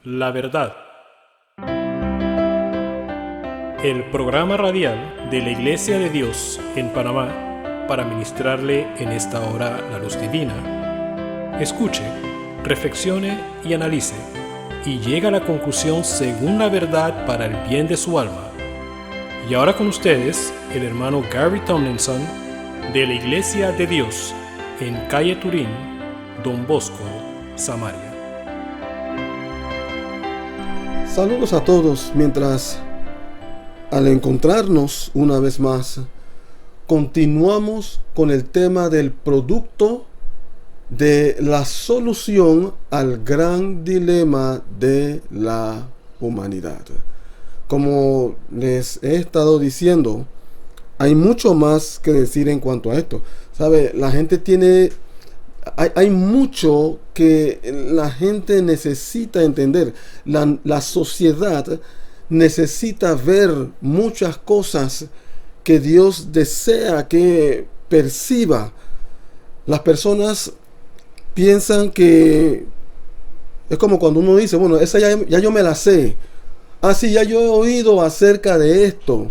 La verdad. El programa radial de la Iglesia de Dios en Panamá para ministrarle en esta hora la luz divina. Escuche, reflexione y analice, y llegue a la conclusión según la verdad para el bien de su alma. Y ahora con ustedes, el hermano Gary Tomlinson de la Iglesia de Dios en calle Turín, Don Bosco, Samaria. Saludos a todos, mientras al encontrarnos una vez más, continuamos con el tema del producto de la solución al gran dilema de la humanidad. Como les he estado diciendo, hay mucho más que decir en cuanto a esto. ¿Sabe? La gente hay mucho que la gente necesita entender. La sociedad necesita ver muchas cosas que Dios desea que perciba. Las personas piensan que es como cuando uno dice, bueno, esa ya yo me la sé. Sí, ya yo he oído acerca de esto.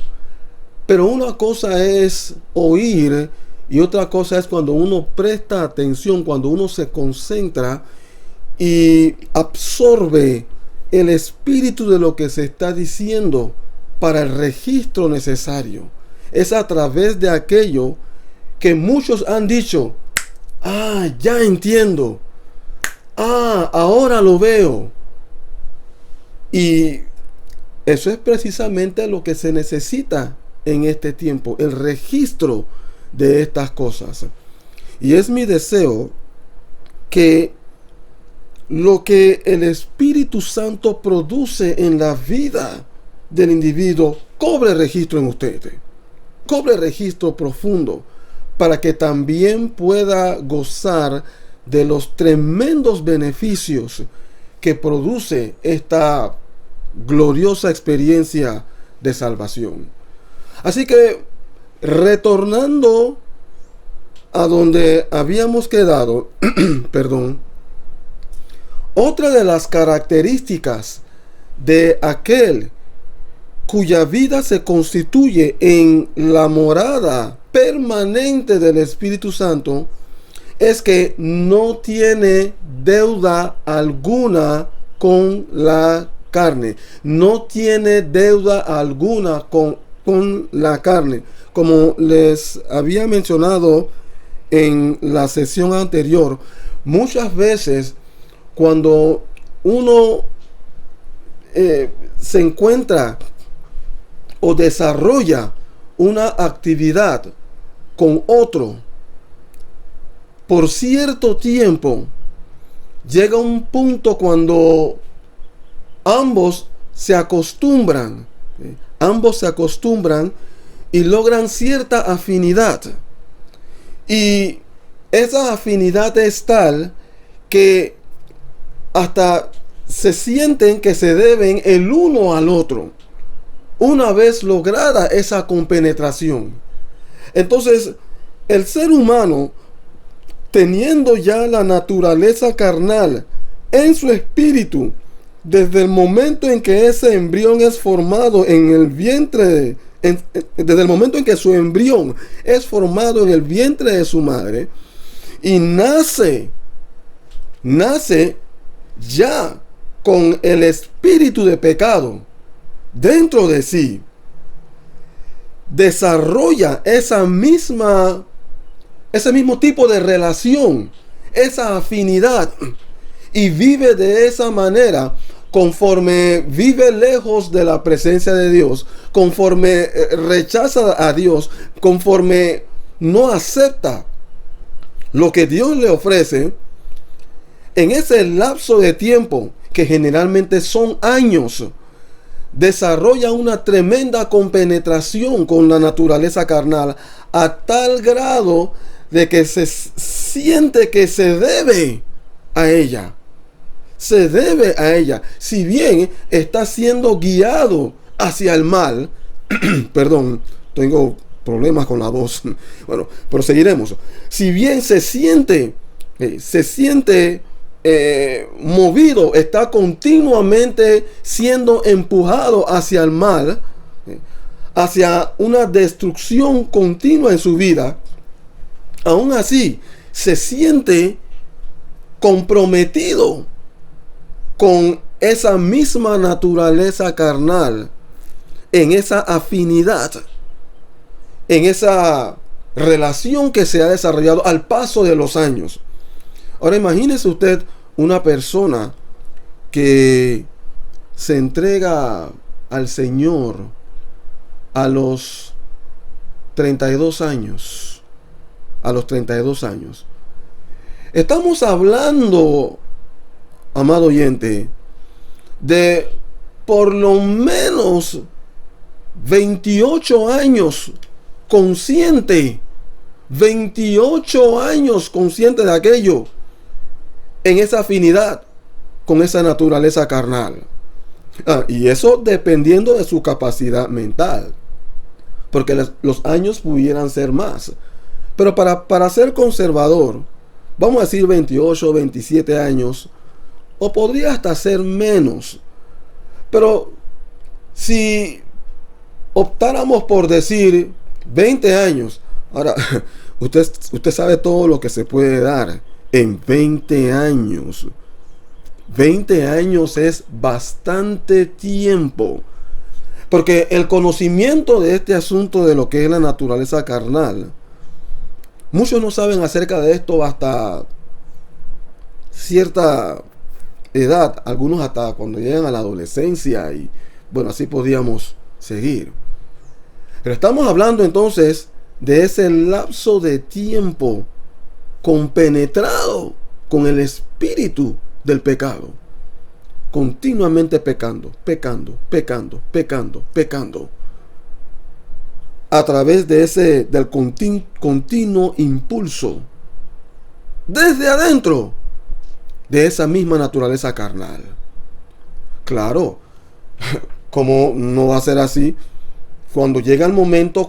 Pero una cosa es oír y otra cosa es cuando uno presta atención, cuando uno se concentra y absorbe el espíritu de lo que se está diciendo para el registro necesario. Es a través de aquello que muchos han dicho, ya entiendo, ahora lo veo. Y eso es precisamente lo que se necesita en este tiempo, el registro de estas cosas. Y es mi deseo que lo que el Espíritu Santo produce en la vida del individuo cobre registro en usted, cobre registro profundo, para que también pueda gozar de los tremendos beneficios que produce esta gloriosa experiencia de salvación. Así que, retornando a donde habíamos quedado, perdón, otra de las características de aquel cuya vida se constituye en la morada permanente del Espíritu Santo es que no tiene deuda alguna con la carne. No tiene deuda alguna con la carne. Como les había mencionado en la sesión anterior, muchas veces cuando uno se encuentra o desarrolla una actividad con otro por cierto tiempo, llega un punto cuando ambos se acostumbran y logran cierta afinidad. Y esa afinidad es tal que hasta se sienten que se deben el uno al otro. Una vez lograda esa compenetración, entonces el ser humano, teniendo ya la naturaleza carnal en su espíritu, desde el momento en que ese embrión es formado en el vientre, desde el momento en que su embrión es formado en el vientre de su madre y nace ya con el espíritu de pecado dentro de sí, desarrolla ese mismo tipo de relación, esa afinidad, y vive de esa manera conforme vive lejos de la presencia de Dios, conforme rechaza a Dios, conforme no acepta lo que Dios le ofrece. En ese lapso de tiempo, que generalmente son años, desarrolla una tremenda compenetración con la naturaleza carnal a tal grado de que se siente que se debe a ella. Se debe a ella. Si bien está siendo guiado hacia el mal, perdón, tengo problemas con la voz. Bueno, pero seguiremos. Si bien se siente movido, está continuamente siendo empujado hacia el mal, hacia una destrucción continua en su vida, aún así se siente comprometido con esa misma naturaleza carnal, en esa afinidad, en esa relación que se ha desarrollado al paso de los años. Ahora imagínese usted una persona que se entrega al Señor a los 32 años. A los 32 años. Estamos hablando, amado oyente, de por lo menos 28 años consciente. 28 años consciente de aquello, en esa afinidad con esa naturaleza carnal. Y eso dependiendo de su capacidad mental, porque los años pudieran ser más. Pero para ser conservador, vamos a decir 28, 27 años, o podría hasta ser menos. Pero si optáramos por decir 20 años, ahora, usted sabe todo lo que se puede dar en 20 años. 20 años es bastante tiempo. Porque el conocimiento de este asunto de lo que es la naturaleza carnal, muchos no saben acerca de esto hasta cierta edad, algunos hasta cuando llegan a la adolescencia, y bueno, así podríamos seguir. Pero estamos hablando entonces de ese lapso de tiempo compenetrado con el espíritu del pecado, continuamente pecando, a través de del continuo impulso desde adentro de esa misma naturaleza carnal. Claro, ¿cómo no va a ser así? Cuando llega el momento,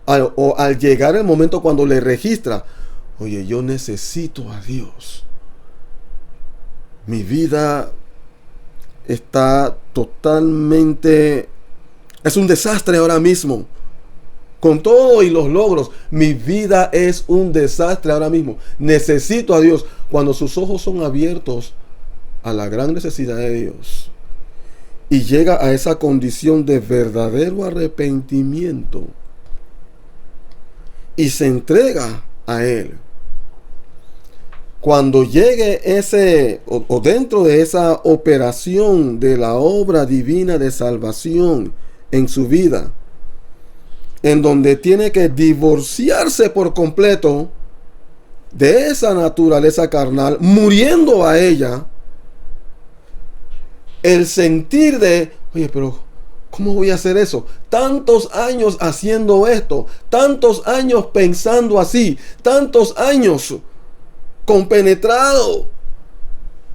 al llegar el momento cuando le registra, oye, yo necesito a Dios. Mi vida está totalmente, es un desastre ahora mismo. Con todo y los logros, mi vida es un desastre ahora mismo. Necesito a Dios. Cuando sus ojos son abiertos a la gran necesidad de Dios y llega a esa condición de verdadero arrepentimiento y se entrega a Él, cuando llegue ese o dentro de esa operación de la obra divina de salvación en su vida, en donde tiene que divorciarse por completo de esa naturaleza carnal, muriendo a ella, el sentir de, oye, pero ¿cómo voy a hacer eso? Tantos años haciendo esto, tantos años pensando así, tantos años compenetrado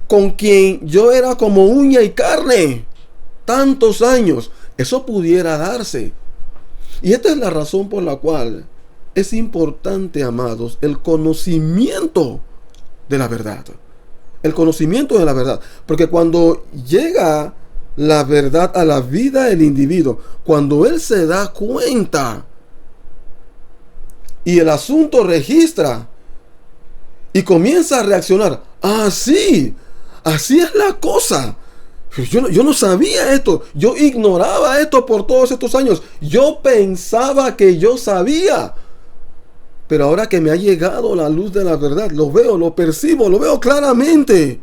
con quien yo era como uña y carne, tantos años, eso pudiera darse. Y esta es la razón por la cual es importante, amados, el conocimiento de la verdad. El conocimiento de la verdad. Porque cuando llega la verdad a la vida del individuo, cuando él se da cuenta y el asunto registra y comienza a reaccionar, sí, así es la cosa. Yo no sabía esto. Yo ignoraba esto por todos estos años. Yo pensaba que yo sabía. Pero ahora que me ha llegado la luz de la verdad, lo veo, lo percibo, lo veo claramente.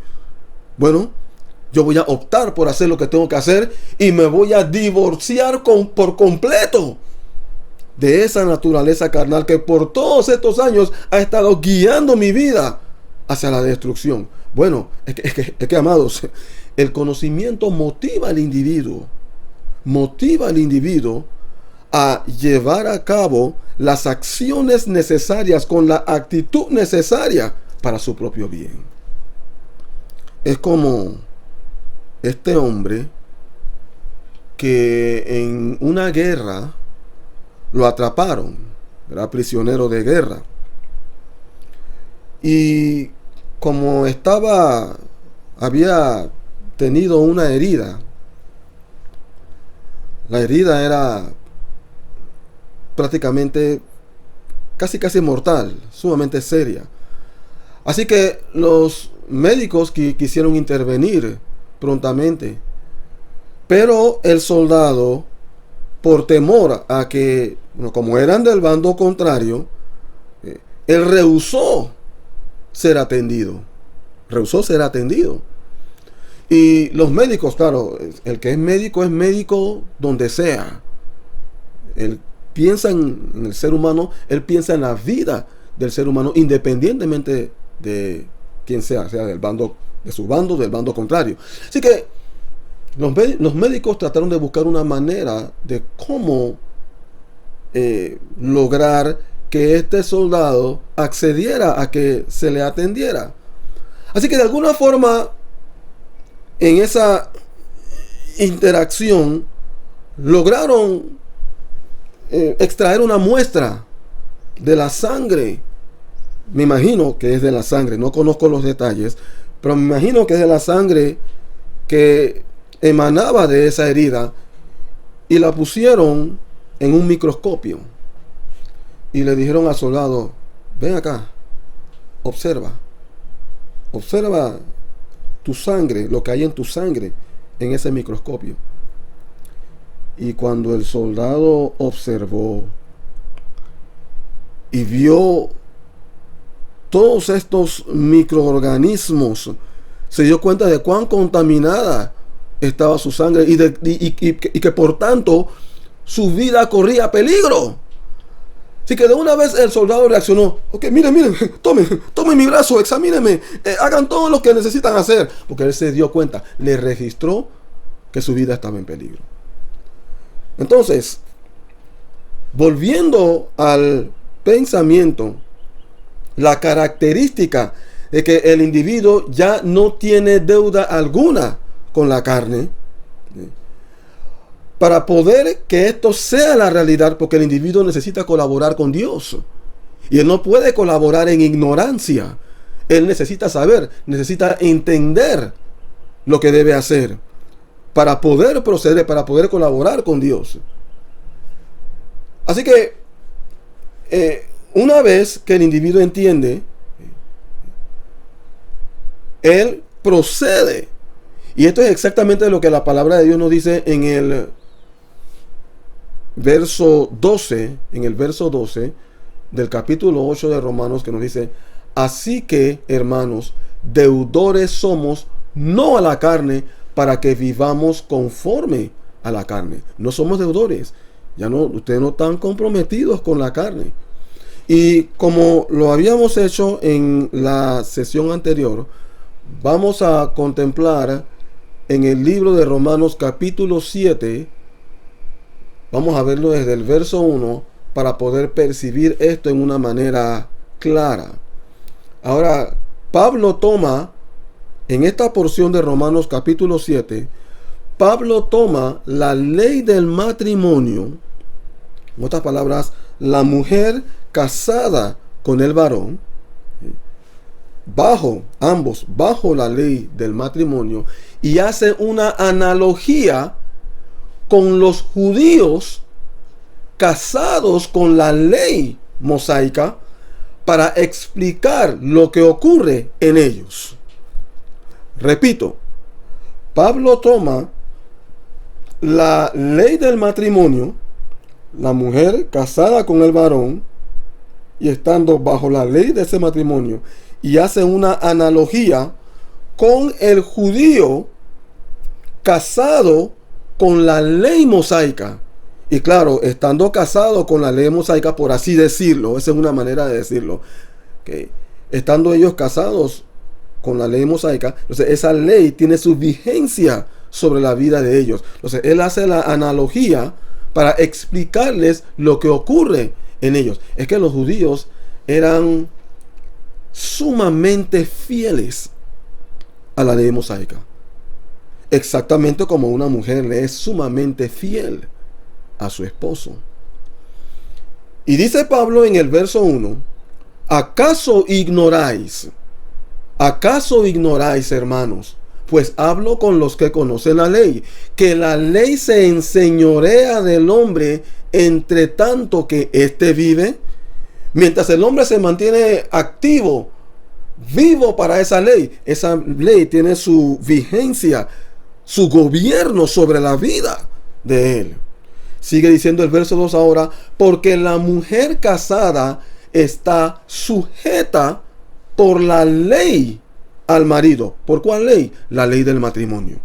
Bueno, yo voy a optar por hacer lo que tengo que hacer y me voy a divorciar por completo de esa naturaleza carnal que por todos estos años ha estado guiando mi vida hacia la destrucción. Bueno, es que amados, el conocimiento motiva al individuo a llevar a cabo las acciones necesarias con la actitud necesaria para su propio bien. Es como este hombre que en una guerra lo atraparon, era prisionero de guerra, y como había tenido una herida. La herida era prácticamente casi mortal, sumamente seria. Así que los médicos quisieron intervenir prontamente, pero el soldado, por temor a que, como eran del bando contrario, él rehusó ser atendido. Y los médicos, claro, el que es médico donde sea. Él piensa en el ser humano, él piensa en la vida del ser humano, independientemente de quién sea del bando, de su bando, del bando contrario. Así que los médicos trataron de buscar una manera de cómo lograr que este soldado accediera a que se le atendiera. Así que de alguna forma, en esa interacción, lograron extraer una muestra de la sangre. Me imagino que es de la sangre, no conozco los detalles, pero me imagino que es de la sangre que emanaba de esa herida, y la pusieron en un microscopio y le dijeron al soldado: ven acá, observa tu sangre, lo que hay en tu sangre en ese microscopio. Y cuando el soldado observó y vio todos estos microorganismos, se dio cuenta de cuán contaminada estaba su sangre y que por tanto su vida corría peligro. Así que de una vez el soldado reaccionó: ok, miren, tomen mi brazo, examínenme, hagan todo lo que necesitan hacer, porque él se dio cuenta, le registró que su vida estaba en peligro. Entonces, volviendo al pensamiento, la característica de que el individuo ya no tiene deuda alguna con la carne, para poder que esto sea la realidad, porque el individuo necesita colaborar con Dios, y él no puede colaborar en ignorancia. Él necesita saber, necesita entender lo que debe hacer para poder proceder, para poder colaborar con Dios. Así que una vez que el individuo entiende, él procede. Y esto es exactamente lo que la palabra de Dios nos dice en el verso 12, del capítulo 8 de Romanos, que nos dice: así que, hermanos, deudores somos, no a la carne, para que vivamos conforme a la carne. No somos deudores. Ustedes no están comprometidos con la carne. Y como lo habíamos hecho en la sesión anterior, vamos a contemplar en el libro de Romanos capítulo 7, vamos a verlo desde el verso 1 para poder percibir esto en una manera clara. Ahora, Pablo toma, en esta porción de Romanos capítulo 7, Pablo toma la ley del matrimonio, en otras palabras, la mujer casada con el varón, bajo la ley del matrimonio, y hace una analogía con los judíos casados con la ley mosaica para explicar lo que ocurre en ellos. Repito, Pablo toma la ley del matrimonio, la mujer casada con el varón y estando bajo la ley de ese matrimonio, y hace una analogía con el judío casado con la ley mosaica. Y claro, estando casado con la ley mosaica, por así decirlo, esa es una manera de decirlo, que estando ellos casados con la ley mosaica, entonces esa ley tiene su vigencia sobre la vida de ellos. Entonces él hace la analogía para explicarles lo que ocurre en ellos. Es que los judíos eran sumamente fieles a la ley mosaica, exactamente como una mujer le es sumamente fiel a su esposo. Y dice Pablo en el verso 1: ¿acaso ignoráis ¿Acaso ignoráis, hermanos? Pues hablo con los que conocen la ley, que la ley se enseñorea del hombre entre tanto que éste vive. Mientras el hombre se mantiene activo, vivo para esa ley tiene su vigencia, su gobierno sobre la vida de él. Sigue diciendo el verso 2 ahora, porque la mujer casada está sujeta por la ley al marido. ¿Por cuál ley? La ley del matrimonio.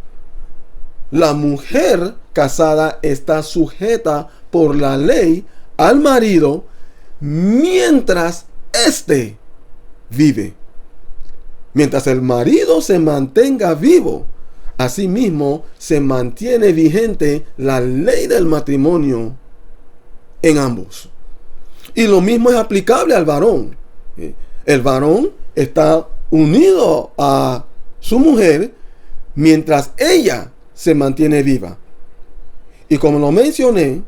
La mujer casada está sujeta por la ley al marido mientras éste vive. Mientras el marido se mantenga vivo, asimismo se mantiene vigente la ley del matrimonio en ambos. Y lo mismo es aplicable al varón. El varón está unido a su mujer mientras ella se mantiene viva. Y como lo mencioné,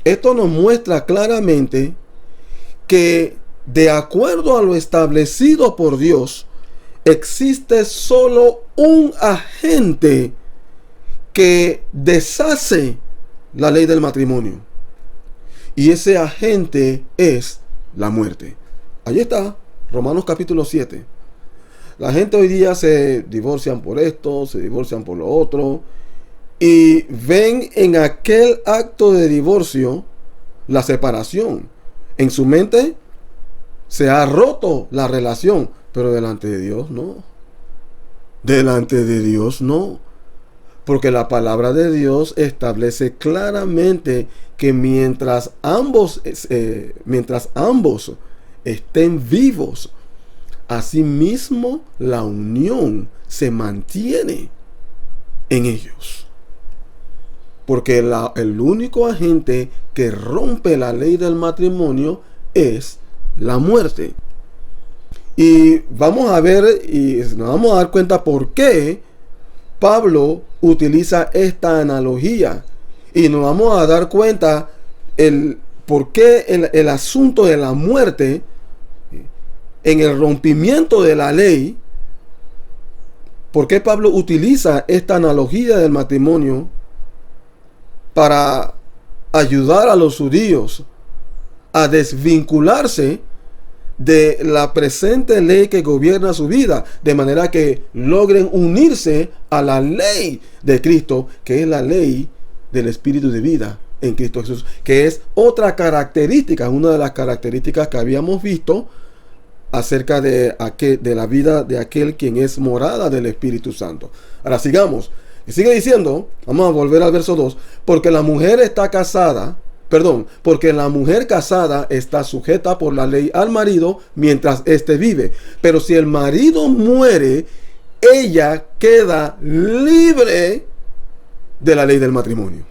esto nos muestra claramente que de acuerdo a lo establecido por Dios, existe solo un agente que deshace la ley del matrimonio. Y ese agente es la muerte. Allí está, Romanos capítulo 7. La gente hoy día se divorcian por esto, se divorcian por lo otro, y ven en aquel acto de divorcio la separación. En su mente se ha roto la relación, pero delante de Dios no. Delante de Dios no. Porque la palabra de Dios establece claramente que mientras ambos estén vivos, asimismo la unión se mantiene en ellos. Porque el único agente que rompe la ley del matrimonio es la muerte. Y vamos a ver y nos vamos a dar cuenta por qué Pablo utiliza esta analogía. Y nos vamos a dar cuenta por qué el asunto de la muerte en el rompimiento de la ley. ¿Por qué Pablo utiliza esta analogía del matrimonio para ayudar a los judíos a desvincularse de la presente ley que gobierna su vida, de manera que logren unirse a la ley de Cristo, que es la ley del Espíritu de vida en Cristo Jesús, que es otra característica, una de las características que habíamos visto acerca de la vida de aquel quien es morada del Espíritu Santo. Ahora sigamos. Y sigue diciendo, vamos a volver al verso 2, porque la mujer casada está sujeta por la ley al marido mientras éste vive. Pero si el marido muere, ella queda libre de la ley del matrimonio.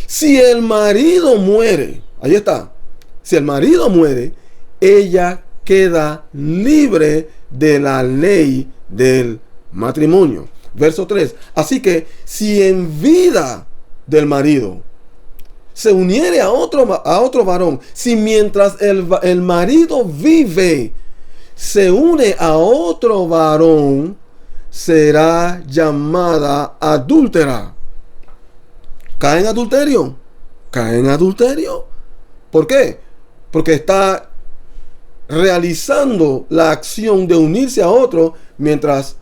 Si el marido muere, ahí está. Si el marido muere, ella queda libre de la ley del matrimonio. Verso 3. Así que si en vida del marido se uniere a otro varón, si mientras el marido vive se une a otro varón, será llamada adúltera. ¿Cae en adulterio? ¿Cae en adulterio? ¿Por qué? Porque está realizando la acción de unirse a otro mientras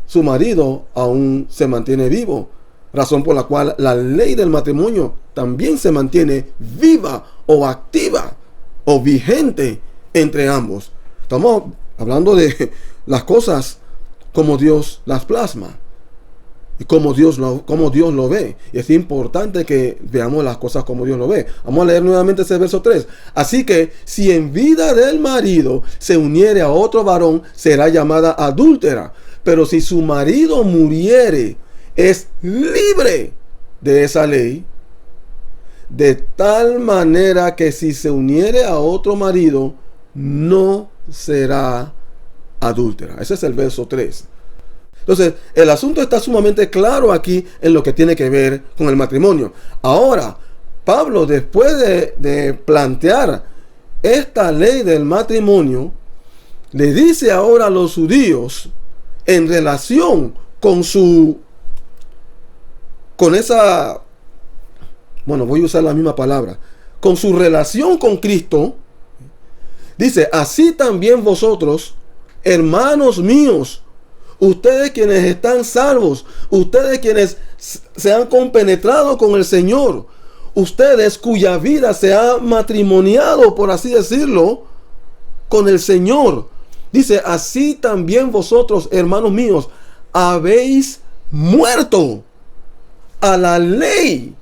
su marido aún se mantiene vivo. Razón por la cual la ley del matrimonio también se mantiene viva o activa o vigente entre ambos. Estamos hablando de las cosas como Dios las plasma y como Dios lo ve. Y es importante que veamos las cosas como Dios lo ve. Vamos a leer nuevamente ese verso 3. Así que si en vida del marido se uniere a otro varón, será llamada adúltera. Pero si su marido muriere, es libre de esa ley, de tal manera que si se uniere a otro marido, no será adúltera. Ese es el verso 3. Entonces, el asunto está sumamente claro aquí en lo que tiene que ver con el matrimonio. Ahora, Pablo, después de plantear esta ley del matrimonio, le dice ahora a los judíos en relación con esa, bueno, voy a usar la misma palabra, con su relación con Cristo, dice, así también vosotros, hermanos míos, ustedes quienes están salvos, ustedes quienes se han compenetrado con el Señor, ustedes cuya vida se ha matrimoniado, por así decirlo, con el Señor. Dice, así también vosotros, hermanos míos, habéis muerto a la ley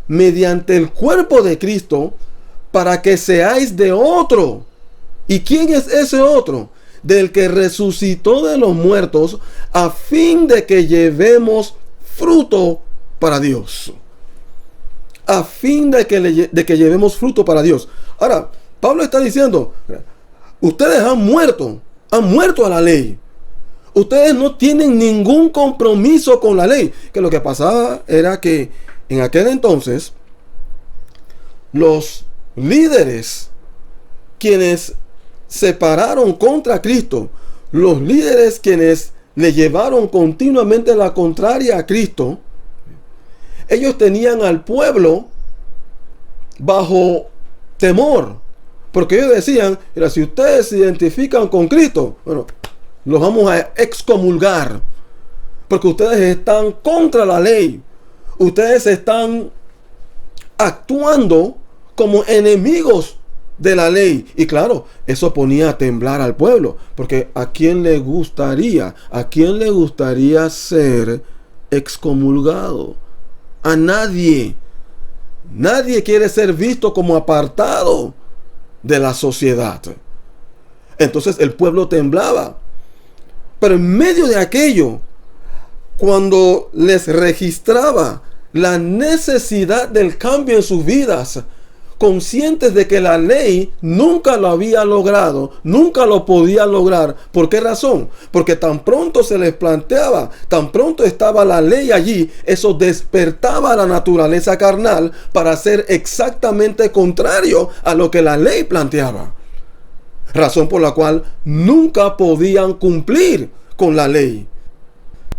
mediante el cuerpo de Cristo para que seáis de otro. ¿Y quién es ese otro? Del que resucitó de los muertos, a fin de que llevemos fruto para Dios. A fin de que llevemos fruto para Dios. Ahora, Pablo está diciendo, ustedes han muerto a la ley. Ustedes no tienen ningún compromiso con la ley. Que lo que pasaba era que en aquel entonces los líderes quienes se pararon contra Cristo, los líderes quienes le llevaron continuamente la contraria a Cristo, ellos tenían al pueblo bajo temor, porque ellos decían, mira, si ustedes se identifican con Cristo, bueno, los vamos a excomulgar, porque ustedes están contra la ley, ustedes están actuando como enemigos de la ley. Y claro, eso ponía a temblar al pueblo, porque ¿a quién le gustaría ser excomulgado? A nadie. Nadie quiere ser visto como apartado de la sociedad. Entonces el pueblo temblaba. Pero en medio de aquello, cuando les registraba la necesidad del cambio en sus vidas, conscientes de que la ley nunca lo había logrado, nunca lo podía lograr. ¿Por qué razón? Porque tan pronto se les planteaba, tan pronto estaba la ley allí, eso despertaba la naturaleza carnal para ser exactamente contrario a lo que la ley planteaba. Razón por la cual nunca podían cumplir con la ley.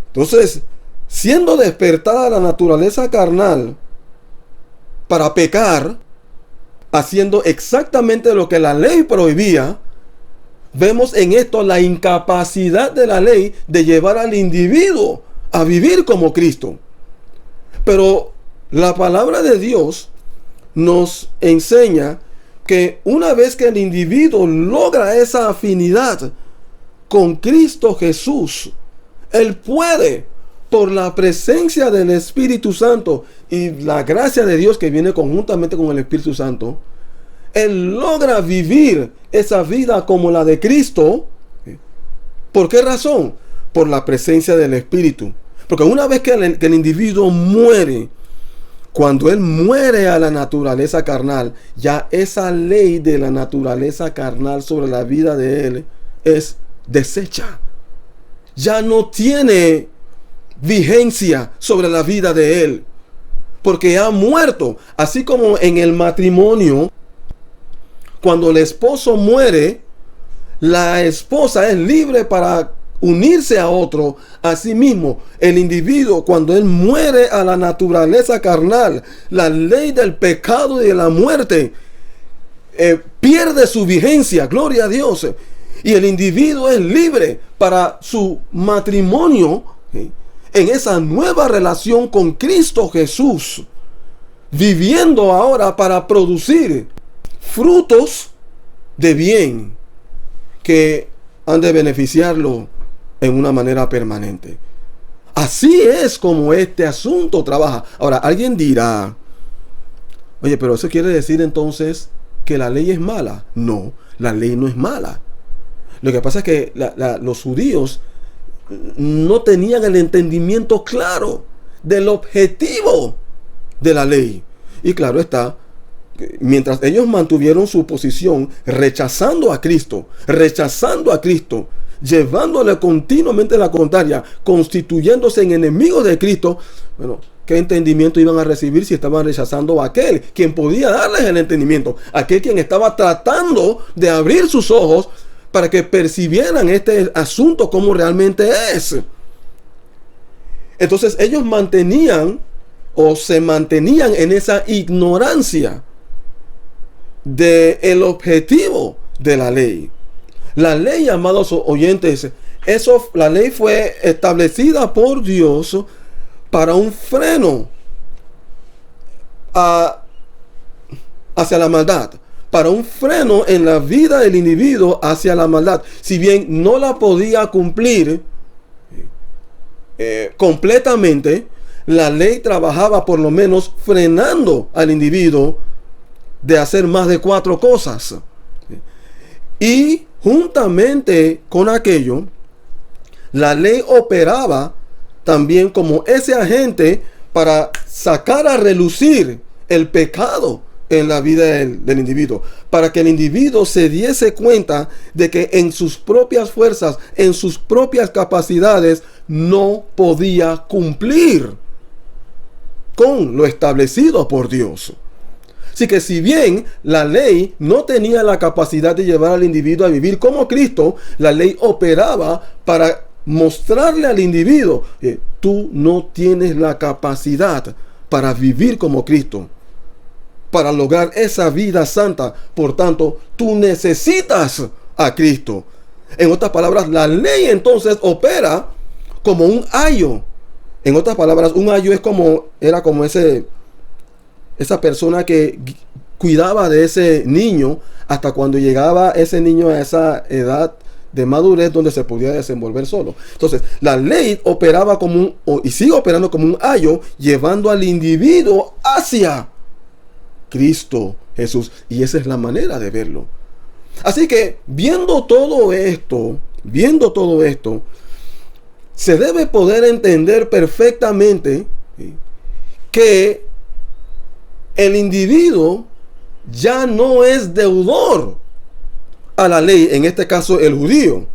Entonces, siendo despertada la naturaleza carnal para pecar, haciendo exactamente lo que la ley prohibía, vemos en esto la incapacidad de la ley de llevar al individuo a vivir como Cristo. Pero la palabra de Dios nos enseña que una vez que el individuo logra esa afinidad con Cristo Jesús, él puede, por la presencia del Espíritu Santo y la gracia de Dios que viene conjuntamente con el Espíritu Santo, él logra vivir esa vida como la de Cristo. ¿Por qué razón? Por la presencia del Espíritu. Porque una vez que el individuo muere, cuando él muere a la naturaleza carnal, ya esa ley de la naturaleza carnal sobre la vida de él es deshecha. Ya no tiene vigencia sobre la vida de él, porque ha muerto. Así como en el matrimonio, cuando el esposo muere, la esposa es libre para unirse a otro. Asimismo, el individuo, cuando él muere a la naturaleza carnal, la ley del pecado y de la muerte pierde su vigencia. Gloria a Dios. Y el individuo es libre para su matrimonio, en esa nueva relación con Cristo Jesús, viviendo ahora para producir frutos de bien que han de beneficiarlo en una manera permanente. Así es como este asunto trabaja. Ahora, alguien dirá, oye, pero eso quiere decir entonces que la ley es mala. No, la ley no es mala. Lo que pasa es que los judíos no tenían el entendimiento claro del objetivo de la ley. Y claro está, mientras ellos mantuvieron su posición rechazando a Cristo, llevándole continuamente la contraria, constituyéndose en enemigos de Cristo, bueno, ¿qué entendimiento iban a recibir si estaban rechazando a aquel quien podía darles el entendimiento? Aquel quien estaba tratando de abrir sus ojos para que percibieran este asunto como realmente es. Entonces ellos se mantenían en esa ignorancia del objetivo de la ley. La ley, amados oyentes, la ley fue establecida por Dios para un freno hacia la maldad, para un freno en la vida del individuo hacia la maldad. Si bien no la podía cumplir completamente, la ley trabajaba por lo menos frenando al individuo de hacer más de 4 cosas. Y juntamente con aquello, la ley operaba también como ese agente para sacar a relucir el pecado en la vida del individuo, para que el individuo se diese cuenta de que en sus propias fuerzas, en sus propias capacidades, no podía cumplir con lo establecido por Dios. Así que si bien la ley no tenía la capacidad de llevar al individuo a vivir como Cristo, la ley operaba para mostrarle al individuo que tú no tienes la capacidad para vivir como Cristo, para lograr esa vida santa. Por tanto, tú necesitas a Cristo. En otras palabras, la ley entonces opera como un ayo. En otras palabras, un ayo era como esa persona que cuidaba de ese niño hasta cuando llegaba ese niño a esa edad de madurez donde se podía desenvolver solo. Entonces, la ley operaba y sigue operando como un ayo, llevando al individuo hacia Cristo Jesús. Y esa es la manera de verlo. Así que, viendo todo esto, se debe poder entender perfectamente, ¿sí?, que el individuo ya no es deudor a la ley, en este caso el judío.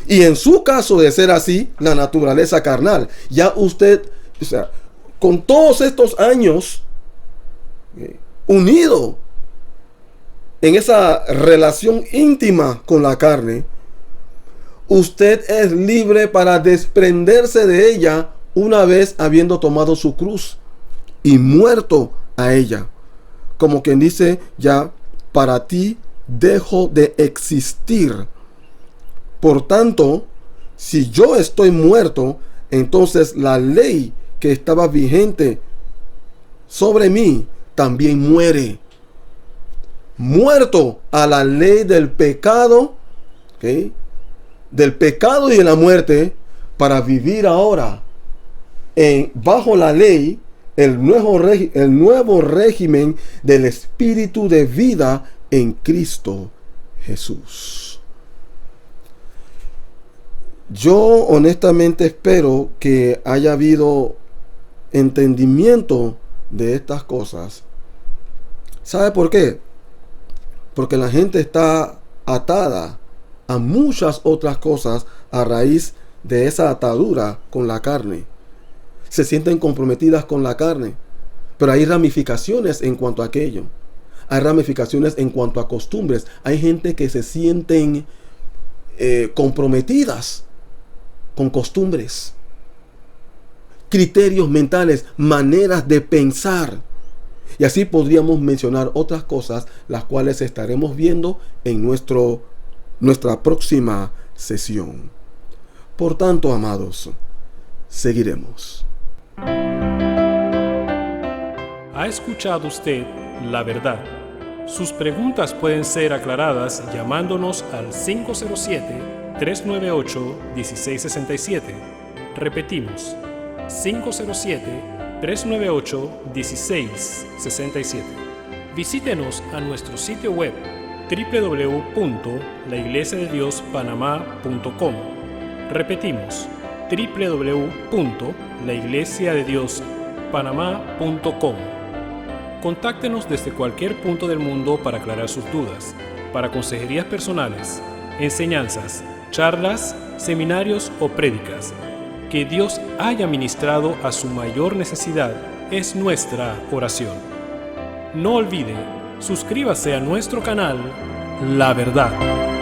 Y en su caso de ser así, la naturaleza carnal. Ya usted, con todos estos años unido en esa relación íntima con la carne, usted es libre para desprenderse de ella una vez habiendo tomado su cruz y muerto a ella. Como quien dice, ya para ti dejo de existir. Por tanto, si yo estoy muerto, entonces la ley que estaba vigente sobre mí también muere. Muerto a la ley del pecado, ¿okay?, del pecado y de la muerte, para vivir ahora bajo la ley, el nuevo régimen del espíritu de vida en Cristo Jesús. Yo honestamente espero que haya habido entendimiento de estas cosas. ¿Sabe por qué? Porque la gente está atada a muchas otras cosas a raíz de esa atadura con la carne. Se sienten comprometidas con la carne, pero hay ramificaciones en cuanto a aquello. Hay ramificaciones en cuanto a costumbres. Hay gente que se sienten comprometidas con costumbres, criterios mentales, maneras de pensar. Y así podríamos mencionar otras cosas, las cuales estaremos viendo en nuestra próxima sesión. Por tanto, amados, seguiremos. ¿Ha escuchado usted la verdad? Sus preguntas pueden ser aclaradas llamándonos al 507-398-1667. Repetimos, 507-398-1667. Visítenos a nuestro sitio web www.laiglesiadediospanamá.com. Repetimos, www.laiglesiadediospanamá.com. Contáctenos desde cualquier punto del mundo para aclarar sus dudas, para consejerías personales, enseñanzas, charlas, seminarios o prédicas. Que Dios haya ministrado a su mayor necesidad es nuestra oración. No olvide, suscríbase a nuestro canal La Verdad.